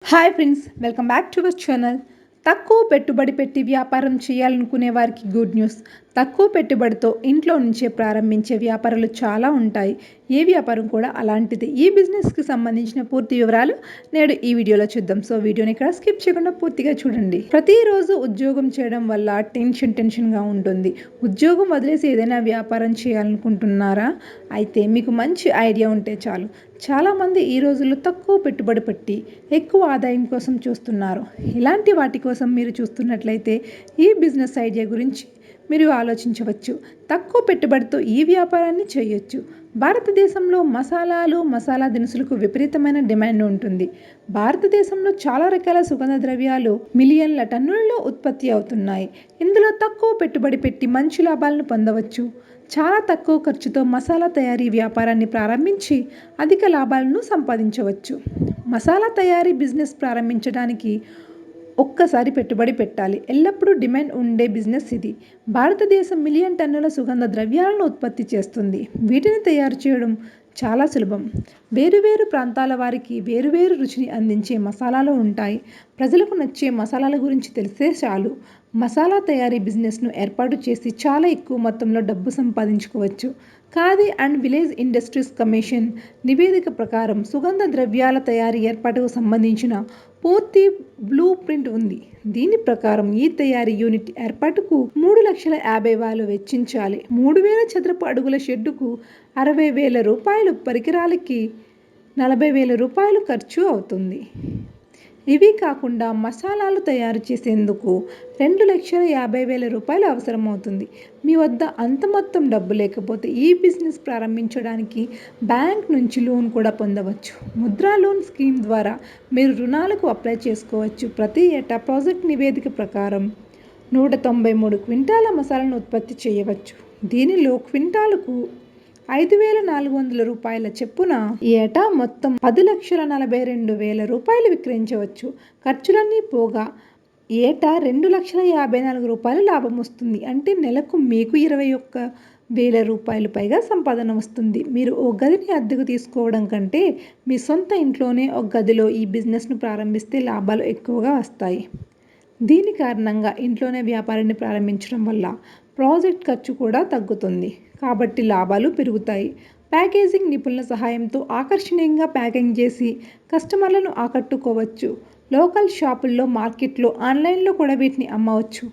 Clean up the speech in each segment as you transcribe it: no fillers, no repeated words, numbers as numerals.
Hi friends, welcome back to our channel. తక్కువ పెట్టుబడి పెట్టి వ్యాపారం చేయాలనుకునే వారికి గుడ్ న్యూస్. తక్కువ పెట్టుబడితో ఇంట్లో నుంచే ప్రారంభించే వ్యాపారాలు చాలా ఉంటాయి. ఏ వ్యాపారం కూడా అలాంటిది. ఈ బిజినెస్కి సంబంధించిన పూర్తి వివరాలు నేడు ఈ వీడియోలో చూద్దాం. సో వీడియోని ఇక్కడ స్కిప్ చేయకుండా పూర్తిగా చూడండి. ప్రతిరోజు ఉద్యోగం చేయడం వల్ల టెన్షన్గా ఉంటుంది. ఉద్యోగం వదిలేసి ఏదైనా వ్యాపారం చేయాలనుకుంటున్నారా? అయితే మీకు మంచి ఐడియా ఉంటే చాలు. చాలామంది ఈ రోజుల్లో తక్కువ పెట్టుబడి పెట్టి ఎక్కువ ఆదాయం కోసం చూస్తున్నారు. ఇలాంటి వాటి కోసం మీరు చూస్తున్నట్లయితే ఈ బిజినెస్ ఐడియా గురించి మీరు ఆలోచించవచ్చు. తక్కువ పెట్టుబడితో ఈ వ్యాపారాన్ని చేయొచ్చు. భారతదేశంలో మసాలా దినుసులకు విపరీతమైన డిమాండ్ ఉంటుంది. భారతదేశంలో చాలా రకాల సుగంధ ద్రవ్యాలు మిలియన్ల టన్నులలో ఉత్పత్తి అవుతున్నాయి. ఇందులో తక్కువ పెట్టుబడి పెట్టి మంచి లాభాలను పొందవచ్చు. చాలా తక్కువ ఖర్చుతో మసాలా తయారీ వ్యాపారాన్ని ప్రారంభించి అధిక లాభాలను సంపాదించవచ్చు. మసాలా తయారీ బిజినెస్ ప్రారంభించడానికి ఒక్కసారి పెట్టుబడి పెట్టాలి. ఎల్లప్పుడూ డిమాండ్ ఉండే బిజినెస్ ఇది. భారతదేశం మిలియన్ టన్నుల సుగంధ ద్రవ్యాలను ఉత్పత్తి చేస్తుంది. వీటిని తయారు చేయడం చాలా సులభం. వేరువేరు ప్రాంతాల వారికి వేరువేరు రుచిని అందించే మసాలాలు ఉంటాయి. ప్రజలకు నచ్చే మసాలాల గురించి తెలిస్తే చాలు. మసాలా తయారీ బిజినెస్ను ఏర్పాటు చేసి చాలా ఎక్కువ మొత్తంలో డబ్బు సంపాదించుకోవచ్చు. Khadi and village industries commission నివేదిక ప్రకారం సుగంధ ద్రవ్యాల తయారీ ఏర్పాటుకు సంబంధించిన పూర్తి బ్లూ ప్రింట్ ఉంది. దీని ప్రకారం ఈ తయారీ యూనిట్ ఏర్పాటుకు 3,50,000 వెచ్చించాలి. 3,000 చదరపు అడుగుల షెడ్డుకు 60,000 రూపాయలు, పరికరాలకి 40,000 రూపాయలు ఖర్చు అవుతుంది. ఇవి కాకుండా మసాలాలు తయారు చేసేందుకు 2,50,000 రూపాయలు అవసరమవుతుంది. మీ వద్ద అంత మొత్తం డబ్బు లేకపోతే ఈ బిజినెస్ ప్రారంభించడానికి బ్యాంక్ నుంచి లోన్ కూడా పొందవచ్చు. ముద్రా లోన్ స్కీమ్ ద్వారా మీరు రుణాలకు అప్లై చేసుకోవచ్చు. ప్రతి ఏటా ప్రాజెక్ట్ నివేదిక ప్రకారం 193 క్వింటాల మసాలాను ఉత్పత్తి చేయవచ్చు. దీనిలో క్వింటాలకు 5,400 రూపాయల చెప్పున ఏటా మొత్తం 10,42,000 రూపాయలు విక్రయించవచ్చు. ఖర్చులన్నీ పోగా ఏటా 2,54,000 రూపాయలు లాభం వస్తుంది. అంటే నెలకు మీకు 21,000 రూపాయలు పైగా సంపాదన వస్తుంది. మీరు ఓ గదిని అద్దెకు తీసుకోవడం కంటే మీ సొంత ఇంట్లోనే ఒక గదిలో ఈ బిజినెస్ను ప్రారంభిస్తే లాభాలు ఎక్కువగా వస్తాయి. దీని కారణంగా ఇంట్లోనే వ్యాపారాన్ని ప్రారంభించడం వల్ల ప్రాజెక్ట్ ఖర్చు కూడా తగ్గుతుంది. కాబట్టి లాభాలు పెరుగుతాయి. ప్యాకేజింగ్ నిపుణుల సహాయంతో ఆకర్షణీయంగా ప్యాకింగ్ చేసి కస్టమర్లను ఆకట్టుకోవచ్చు. లోకల్ షాపుల్లో, మార్కెట్లో, ఆన్లైన్లో కూడా వీటిని అమ్మవచ్చు.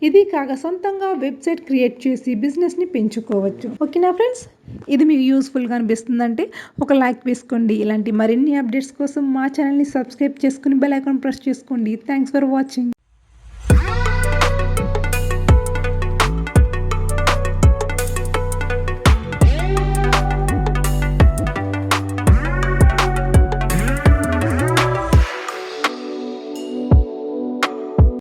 ఇది కాక సొంతంగా వెబ్సైట్ క్రియేట్ చేసి బిజినెస్ని పెంచుకోవచ్చు. ఓకేనా ఫ్రెండ్స్, ఇది మీకు యూస్ఫుల్గా అనిపిస్తుందంటే ఒక లైక్ వేసుకోండి. ఇలాంటి మరిన్ని అప్డేట్స్ కోసం మా ఛానల్ని సబ్స్క్రైబ్ చేసుకుని బెల్ ఐకాన్ ప్రెస్ చేసుకోండి. Thanks for watching.